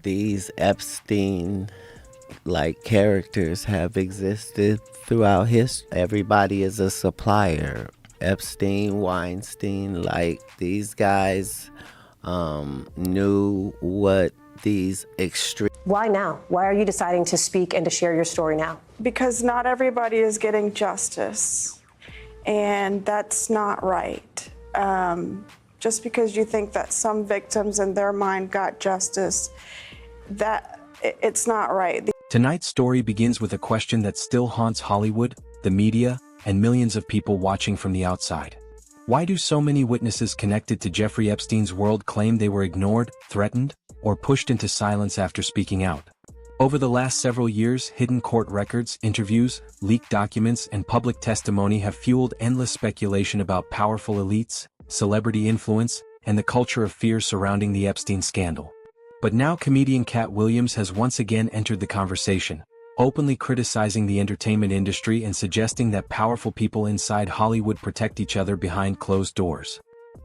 These Epstein characters have existed throughout history. Everybody is a supplier. Epstein, Weinstein, these guys knew what these extreme. Why now? Why are you deciding to speak and to share your story now? Because not everybody is getting justice, and that's not right. Just because you think that some victims in their mind got justice, it's not right. Tonight's story begins with a question that still haunts Hollywood, the media, and millions of people watching from the outside. Why do so many witnesses connected to Jeffrey Epstein's world claim they were ignored, threatened, or pushed into silence after speaking out? Over the last several years, hidden court records, interviews, leaked documents, and public testimony have fueled endless speculation about powerful elites, celebrity influence, and the culture of fear surrounding the Epstein scandal. But now comedian Katt Williams has once again entered the conversation, openly criticizing the entertainment industry and suggesting that powerful people inside Hollywood protect each other behind closed doors.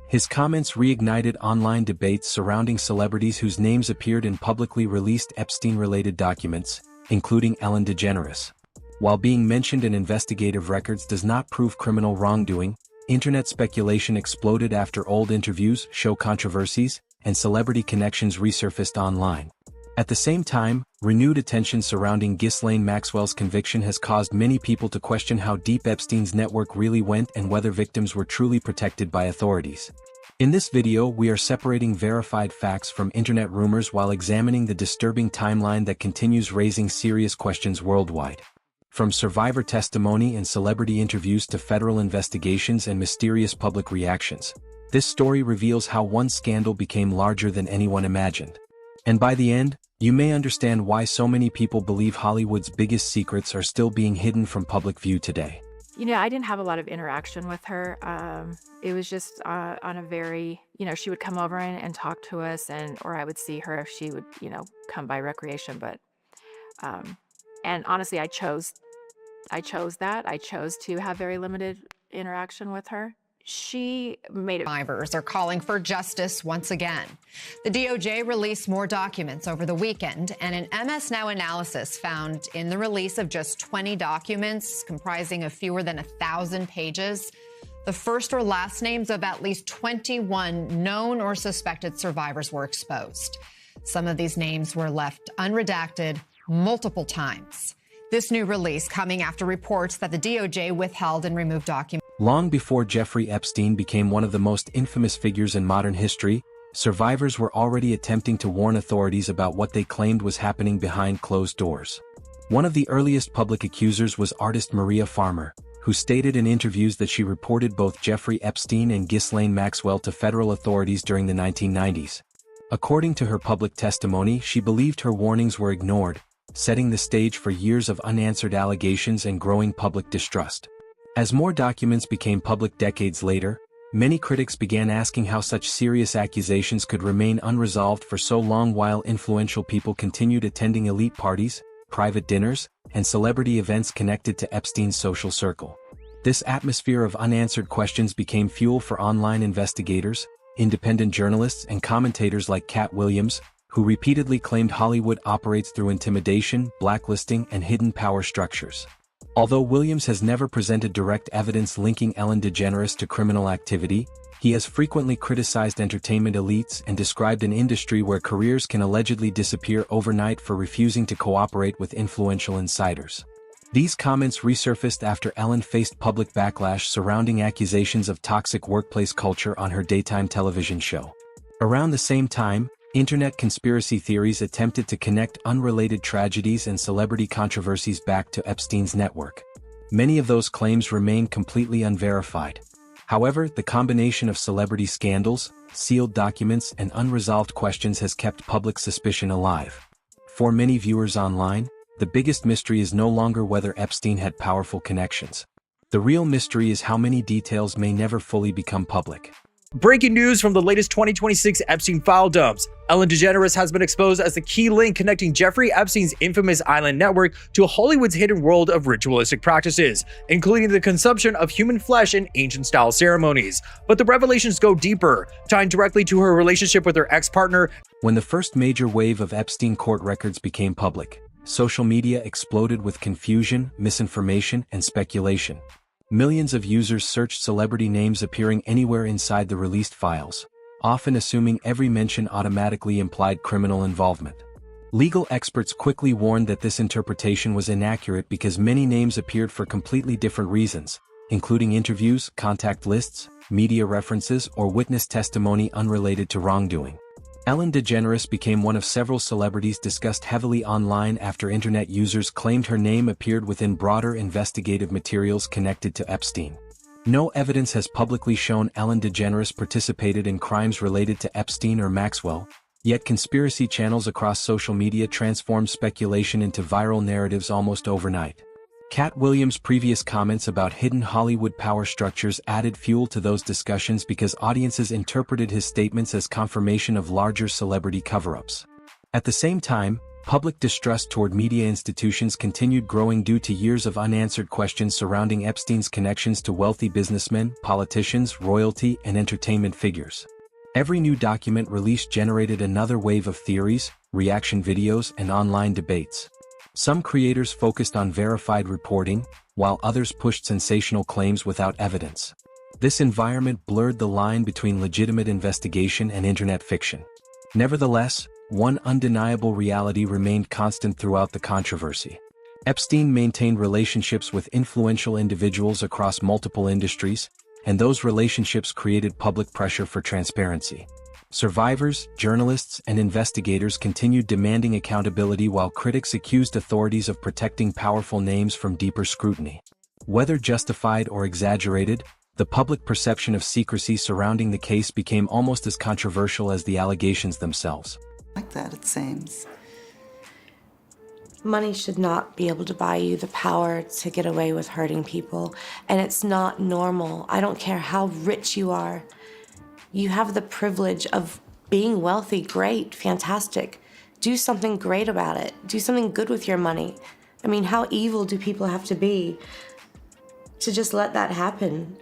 His comments reignited online debates surrounding celebrities whose names appeared in publicly released Epstein-related documents, including Ellen DeGeneres. While being mentioned in investigative records does not prove criminal wrongdoing, internet speculation exploded after old interviews, show controversies, and celebrity connections resurfaced online. At the same time, renewed attention surrounding Ghislaine Maxwell's conviction has caused many people to question how deep Epstein's network really went and whether victims were truly protected by authorities. In this video, we are separating verified facts from internet rumors while examining the disturbing timeline that continues raising serious questions worldwide. From survivor testimony and celebrity interviews to federal investigations and mysterious public reactions, this story reveals how one scandal became larger than anyone imagined. And by the end, you may understand why so many people believe Hollywood's biggest secrets are still being hidden from public view today. You know, I didn't have a lot of interaction with her. It was just on a very, she would come over and talk to us, or I would see her if she would, come by recreation. But, and honestly, I chose that. I chose to have very limited interaction with her. She made it. Survivors are calling for justice once again. The DOJ released more documents over the weekend, and an MS Now analysis found in the release of just 20 documents comprising of fewer than 1,000 pages, the first or last names of at least 21 known or suspected survivors were exposed. Some of these names were left unredacted multiple times. This new release coming after reports that the DOJ withheld and removed documents. Long before Jeffrey Epstein became one of the most infamous figures in modern history, survivors were already attempting to warn authorities about what they claimed was happening behind closed doors. One of the earliest public accusers was artist Maria Farmer, who stated in interviews that she reported both Jeffrey Epstein and Ghislaine Maxwell to federal authorities during the 1990s. According to her public testimony, she believed her warnings were ignored, setting the stage for years of unanswered allegations and growing public distrust. As more documents became public decades later, many critics began asking how such serious accusations could remain unresolved for so long while influential people continued attending elite parties, private dinners, and celebrity events connected to Epstein's social circle. This atmosphere of unanswered questions became fuel for online investigators, independent journalists, and commentators like Katt Williams, who repeatedly claimed Hollywood operates through intimidation, blacklisting, and hidden power structures. Although Williams has never presented direct evidence linking Ellen DeGeneres to criminal activity, he has frequently criticized entertainment elites and described an industry where careers can allegedly disappear overnight for refusing to cooperate with influential insiders. These comments resurfaced after Ellen faced public backlash surrounding accusations of toxic workplace culture on her daytime television show. Around the same time, internet conspiracy theories attempted to connect unrelated tragedies and celebrity controversies back to Epstein's network. Many of those claims remain completely unverified. However, the combination of celebrity scandals, sealed documents, and unresolved questions has kept public suspicion alive. For many viewers online, the biggest mystery is no longer whether Epstein had powerful connections. The real mystery is how many details may never fully become public. Breaking news from the latest 2026 Epstein file dumps. Ellen DeGeneres has been exposed as the key link connecting Jeffrey Epstein's infamous island network to Hollywood's hidden world of ritualistic practices, including the consumption of human flesh in ancient-style ceremonies. But the revelations go deeper, tying directly to her relationship with her ex-partner. When the first major wave of Epstein court records became public, social media exploded with confusion, misinformation, and speculation. Millions of users searched celebrity names appearing anywhere inside the released files, often assuming every mention automatically implied criminal involvement. Legal experts quickly warned that this interpretation was inaccurate because many names appeared for completely different reasons, including interviews, contact lists, media references, or witness testimony unrelated to wrongdoing. Ellen DeGeneres became one of several celebrities discussed heavily online after internet users claimed her name appeared within broader investigative materials connected to Epstein. No evidence has publicly shown Ellen DeGeneres participated in crimes related to Epstein or Maxwell, yet conspiracy channels across social media transformed speculation into viral narratives almost overnight. Katt Williams' previous comments about hidden Hollywood power structures added fuel to those discussions because audiences interpreted his statements as confirmation of larger celebrity cover-ups. At the same time, public distrust toward media institutions continued growing due to years of unanswered questions surrounding Epstein's connections to wealthy businessmen, politicians, royalty, and entertainment figures. Every new document released generated another wave of theories, reaction videos, and online debates. Some creators focused on verified reporting, while others pushed sensational claims without evidence. This environment blurred the line between legitimate investigation and internet fiction. Nevertheless, one undeniable reality remained constant throughout the controversy. Epstein maintained relationships with influential individuals across multiple industries, and those relationships created public pressure for transparency. Survivors, journalists, and investigators continued demanding accountability while critics accused authorities of protecting powerful names from deeper scrutiny. Whether justified or exaggerated, the public perception of secrecy surrounding the case became almost as controversial as the allegations themselves. Like that, it seems. Money should not be able to buy you the power to get away with hurting people, and it's not normal. I don't care how rich you are. You have the privilege of being wealthy. Great, fantastic. Do something great about it. Do something good with your money. I mean, how evil do people have to be to just let that happen?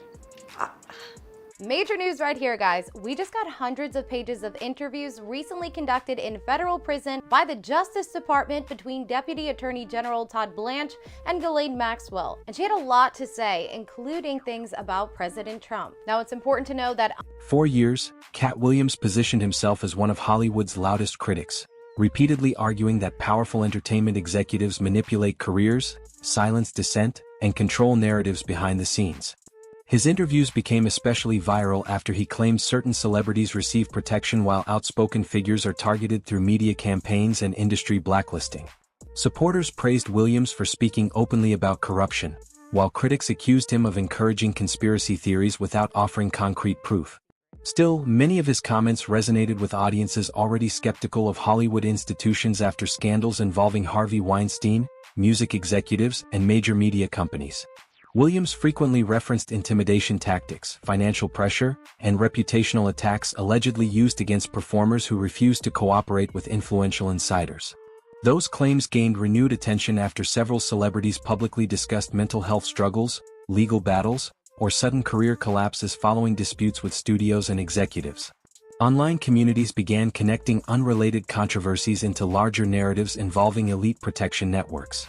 Major news right here, guys. We just got hundreds of pages of interviews recently conducted in federal prison by the Justice Department between Deputy Attorney General Todd Blanche and Ghislaine Maxwell. And she had a lot to say, including things about President Trump. Now, it's important to know that For years, Katt Williams positioned himself as one of Hollywood's loudest critics, repeatedly arguing that powerful entertainment executives manipulate careers, silence dissent, and control narratives behind the scenes. His interviews became especially viral after he claimed certain celebrities receive protection while outspoken figures are targeted through media campaigns and industry blacklisting. Supporters praised Williams for speaking openly about corruption, while critics accused him of encouraging conspiracy theories without offering concrete proof. Still, many of his comments resonated with audiences already skeptical of Hollywood institutions after scandals involving Harvey Weinstein, music executives, and major media companies. Williams frequently referenced intimidation tactics, financial pressure, and reputational attacks allegedly used against performers who refused to cooperate with influential insiders. Those claims gained renewed attention after several celebrities publicly discussed mental health struggles, legal battles, or sudden career collapses following disputes with studios and executives. Online communities began connecting unrelated controversies into larger narratives involving elite protection networks.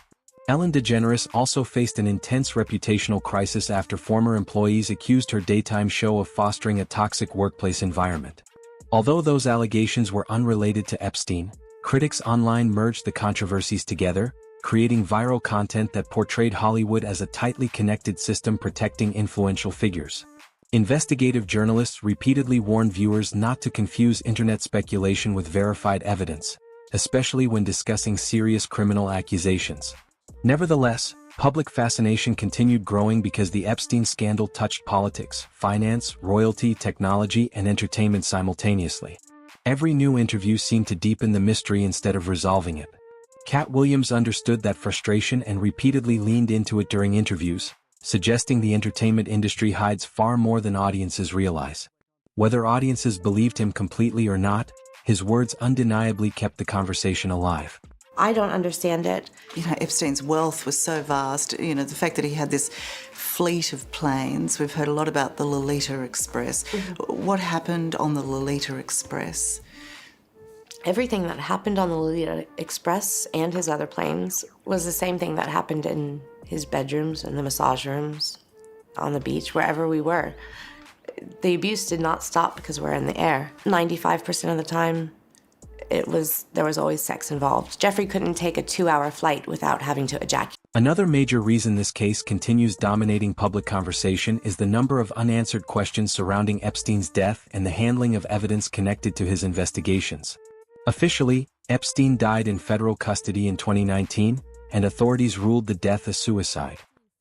Ellen DeGeneres also faced an intense reputational crisis after former employees accused her daytime show of fostering a toxic workplace environment. Although those allegations were unrelated to Epstein, critics online merged the controversies together, creating viral content that portrayed Hollywood as a tightly connected system protecting influential figures. Investigative journalists repeatedly warned viewers not to confuse internet speculation with verified evidence, especially when discussing serious criminal accusations. Nevertheless, public fascination continued growing because the Epstein scandal touched politics, finance, royalty, technology, and entertainment simultaneously. Every new interview seemed to deepen the mystery instead of resolving it. Katt Williams understood that frustration and repeatedly leaned into it during interviews, suggesting the entertainment industry hides far more than audiences realize. Whether audiences believed him completely or not, his words undeniably kept the conversation alive. I don't understand it. You know, Epstein's wealth was so vast. You know, the fact that he had this fleet of planes. We've heard a lot about the Lolita Express. What happened on the Lolita Express? Everything that happened on the Lolita Express and his other planes was the same thing that happened in his bedrooms and the massage rooms, on the beach, wherever we were. The abuse did not stop because we're in the air. 95% of the time, there was always sex involved. Jeffrey couldn't take a 2-hour flight without having to ejaculate. Another major reason this case continues dominating public conversation is the number of unanswered questions surrounding Epstein's death and the handling of evidence connected to his investigations. Officially, Epstein died in federal custody in 2019, and authorities ruled the death a suicide.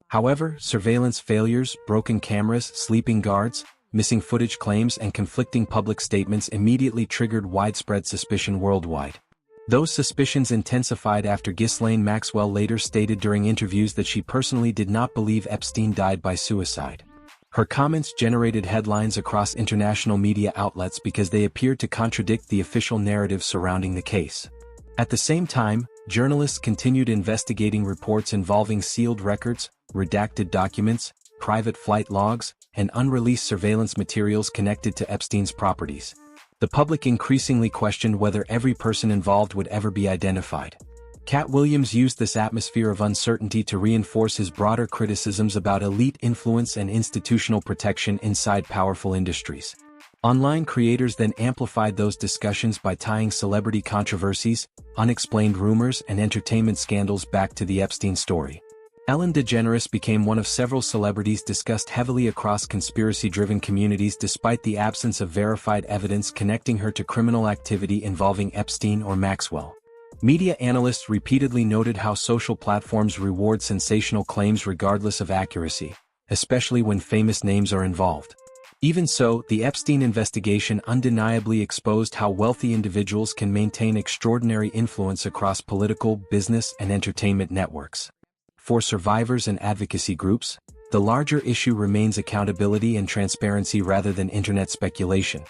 However, surveillance failures, broken cameras, sleeping guards, missing footage claims, and conflicting public statements immediately triggered widespread suspicion worldwide. Those suspicions intensified after Ghislaine Maxwell later stated during interviews that she personally did not believe Epstein died by suicide. Her comments generated headlines across international media outlets because they appeared to contradict the official narrative surrounding the case. At the same time, journalists continued investigating reports involving sealed records, redacted documents, private flight logs, and unreleased surveillance materials connected to Epstein's properties. The public increasingly questioned whether every person involved would ever be identified. Katt Williams used this atmosphere of uncertainty to reinforce his broader criticisms about elite influence and institutional protection inside powerful industries. Online creators then amplified those discussions by tying celebrity controversies, unexplained rumors, and entertainment scandals back to the Epstein story. Ellen DeGeneres became one of several celebrities discussed heavily across conspiracy-driven communities despite the absence of verified evidence connecting her to criminal activity involving Epstein or Maxwell. Media analysts repeatedly noted how social platforms reward sensational claims regardless of accuracy, especially when famous names are involved. Even so, the Epstein investigation undeniably exposed how wealthy individuals can maintain extraordinary influence across political, business, and entertainment networks. For survivors and advocacy groups, the larger issue remains accountability and transparency rather than internet speculation.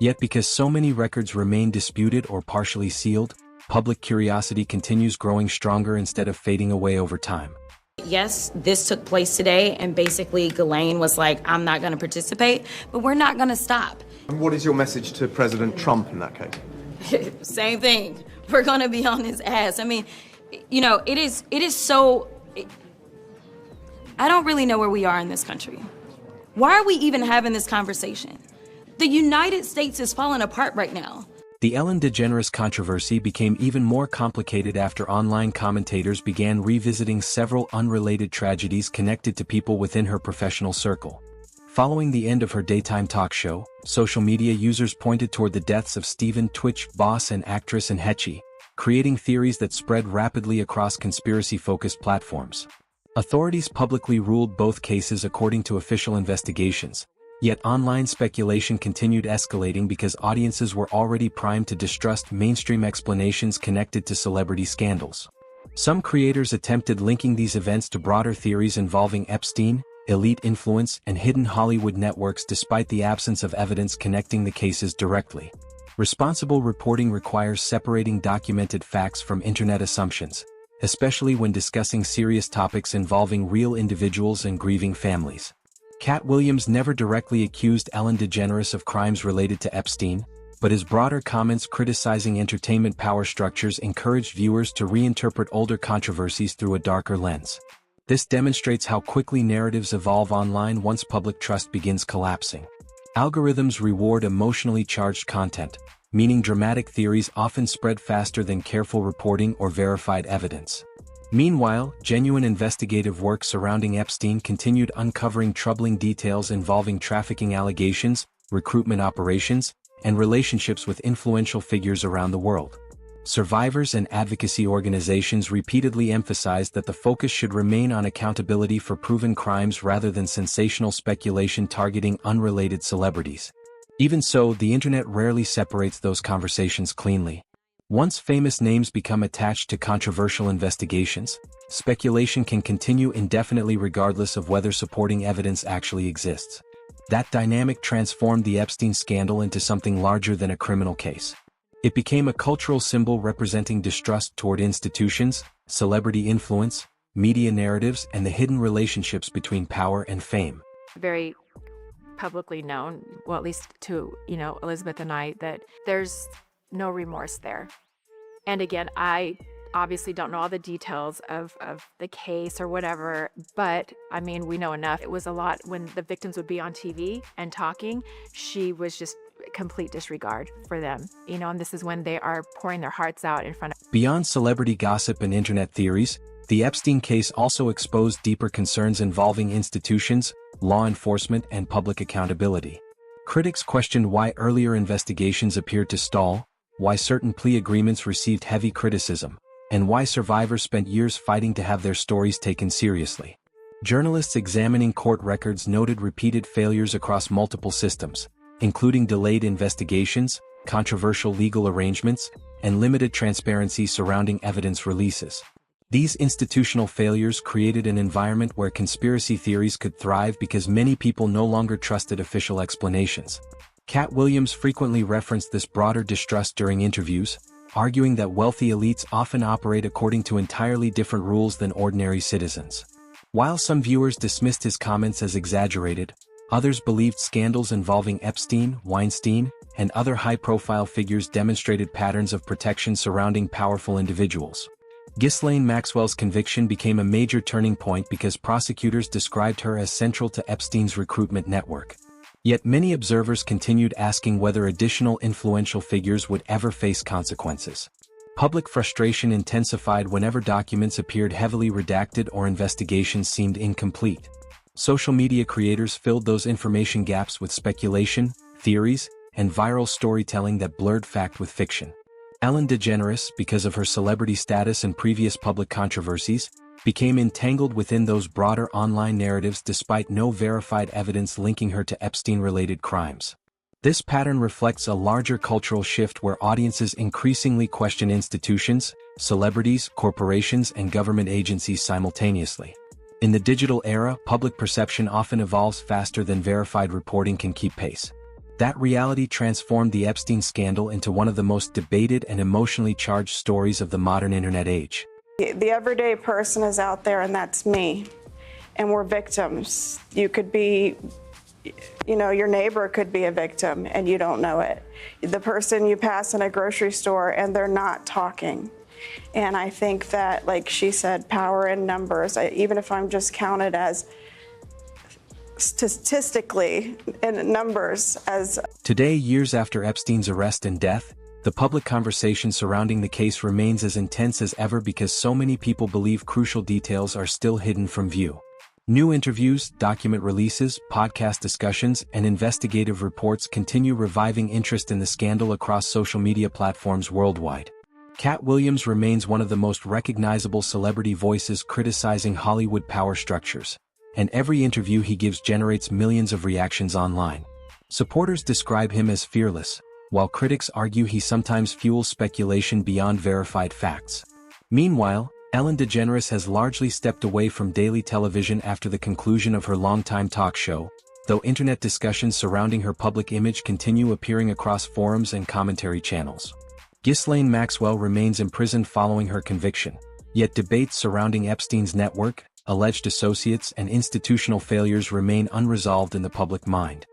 Yet because so many records remain disputed or partially sealed, public curiosity continues growing stronger instead of fading away over time. Yes, this took place today, and basically Ghislaine was like, I'm not going to participate, but we're not going to stop. And what is your message to President Trump in that case? Same thing. We're going to be on his ass. I mean, you know, it is so... I don't really know where we are in this country. Why are we even having this conversation? The United States is falling apart right now. The Ellen DeGeneres controversy became even more complicated after online commentators began revisiting several unrelated tragedies connected to people within her professional circle. Following the end of her daytime talk show, social media users pointed toward the deaths of Stephen Twitch boss and actress Hetchy, creating theories that spread rapidly across conspiracy-focused platforms. Authorities publicly ruled both cases according to official investigations, yet online speculation continued escalating because audiences were already primed to distrust mainstream explanations connected to celebrity scandals. Some creators attempted linking these events to broader theories involving Epstein, elite influence, and hidden Hollywood networks despite the absence of evidence connecting the cases directly. Responsible reporting requires separating documented facts from internet assumptions, especially when discussing serious topics involving real individuals and grieving families. Katt Williams never directly accused Ellen DeGeneres of crimes related to Epstein, but his broader comments criticizing entertainment power structures encouraged viewers to reinterpret older controversies through a darker lens. This demonstrates how quickly narratives evolve online once public trust begins collapsing. Algorithms reward emotionally charged content, meaning dramatic theories often spread faster than careful reporting or verified evidence. Meanwhile, genuine investigative work surrounding Epstein continued uncovering troubling details involving trafficking allegations, recruitment operations, and relationships with influential figures around the world. Survivors and advocacy organizations repeatedly emphasized that the focus should remain on accountability for proven crimes rather than sensational speculation targeting unrelated celebrities. Even so, the internet rarely separates those conversations cleanly. Once famous names become attached to controversial investigations, speculation can continue indefinitely regardless of whether supporting evidence actually exists. That dynamic transformed the Epstein scandal into something larger than a criminal case. It became a cultural symbol representing distrust toward institutions, celebrity influence, media narratives, and the hidden relationships between power and fame. Very publicly known, well, at least to, Elizabeth and I, that there's no remorse there. And again, I obviously don't know all the details of the case or whatever, but I mean, we know enough. It was a lot when the victims would be on TV and talking. She was just complete disregard for them, and this is when they are pouring their hearts out in front of. Beyond celebrity gossip and internet theories, the Epstein case also exposed deeper concerns involving institutions, law enforcement, and public accountability. Critics questioned why earlier investigations appeared to stall, why certain plea agreements received heavy criticism, and why survivors spent years fighting to have their stories taken seriously. Journalists examining court records noted repeated failures across multiple systems, including delayed investigations, controversial legal arrangements, and limited transparency surrounding evidence releases. These institutional failures created an environment where conspiracy theories could thrive because many people no longer trusted official explanations. Katt Williams frequently referenced this broader distrust during interviews, arguing that wealthy elites often operate according to entirely different rules than ordinary citizens. While some viewers dismissed his comments as exaggerated, others believed scandals involving Epstein, Weinstein, and other high-profile figures demonstrated patterns of protection surrounding powerful individuals. Ghislaine Maxwell's conviction became a major turning point because prosecutors described her as central to Epstein's recruitment network. Yet many observers continued asking whether additional influential figures would ever face consequences. Public frustration intensified whenever documents appeared heavily redacted or investigations seemed incomplete. Social media creators filled those information gaps with speculation, theories, and viral storytelling that blurred fact with fiction. Ellen DeGeneres, because of her celebrity status and previous public controversies, became entangled within those broader online narratives despite no verified evidence linking her to Epstein-related crimes. This pattern reflects a larger cultural shift where audiences increasingly question institutions, celebrities, corporations, and government agencies simultaneously. In the digital era, public perception often evolves faster than verified reporting can keep pace. That reality transformed the Epstein scandal into one of the most debated and emotionally charged stories of the modern internet age. The everyday person is out there, and that's me. And we're victims. You could be, your neighbor could be a victim, and you don't know it. The person you pass in a grocery store, and they're not talking. And I think that, like she said, power in numbers, even if I'm just counted as statistically in numbers as. Today, years after Epstein's arrest and death, the public conversation surrounding the case remains as intense as ever because so many people believe crucial details are still hidden from view. New interviews, document releases, podcast discussions, and investigative reports continue reviving interest in the scandal across social media platforms worldwide. Katt Williams remains one of the most recognizable celebrity voices criticizing Hollywood power structures, and every interview he gives generates millions of reactions online. Supporters describe him as fearless, while critics argue he sometimes fuels speculation beyond verified facts. Meanwhile, Ellen DeGeneres has largely stepped away from daily television after the conclusion of her longtime talk show, though internet discussions surrounding her public image continue appearing across forums and commentary channels. Ghislaine Maxwell remains imprisoned following her conviction, yet debates surrounding Epstein's network, alleged associates, and institutional failures remain unresolved in the public mind.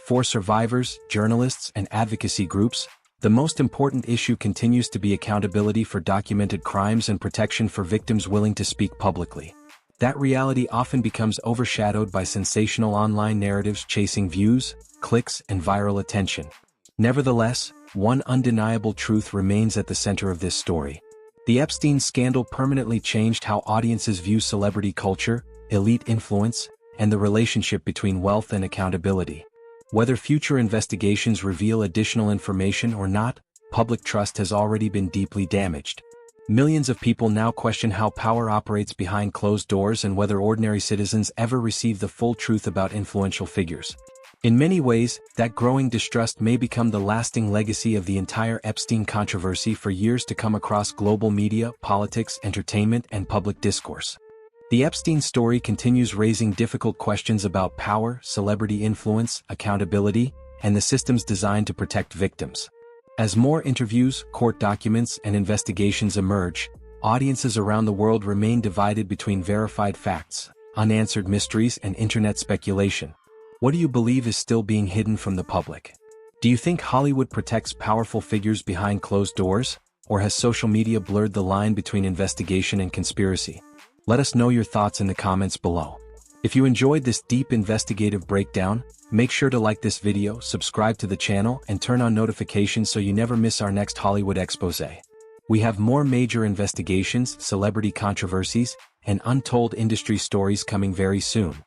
For survivors, journalists, and advocacy groups, the most important issue continues to be accountability for documented crimes and protection for victims willing to speak publicly. That reality often becomes overshadowed by sensational online narratives chasing views, clicks, and viral attention. Nevertheless, one undeniable truth remains at the center of this story. The Epstein scandal permanently changed how audiences view celebrity culture, elite influence, and the relationship between wealth and accountability. Whether future investigations reveal additional information or not, public trust has already been deeply damaged. Millions of people now question how power operates behind closed doors and whether ordinary citizens ever receive the full truth about influential figures. In many ways, that growing distrust may become the lasting legacy of the entire Epstein controversy for years to come across global media, politics, entertainment, and public discourse. The Epstein story continues raising difficult questions about power, celebrity influence, accountability, and the systems designed to protect victims. As more interviews, court documents, and investigations emerge, audiences around the world remain divided between verified facts, unanswered mysteries, and internet speculation. What do you believe is still being hidden from the public? Do you think Hollywood protects powerful figures behind closed doors, or has social media blurred the line between investigation and conspiracy? Let us know your thoughts in the comments below. If you enjoyed this deep investigative breakdown, make sure to like this video, subscribe to the channel, and turn on notifications so you never miss our next Hollywood expose. We have more major investigations, celebrity controversies, and untold industry stories coming very soon.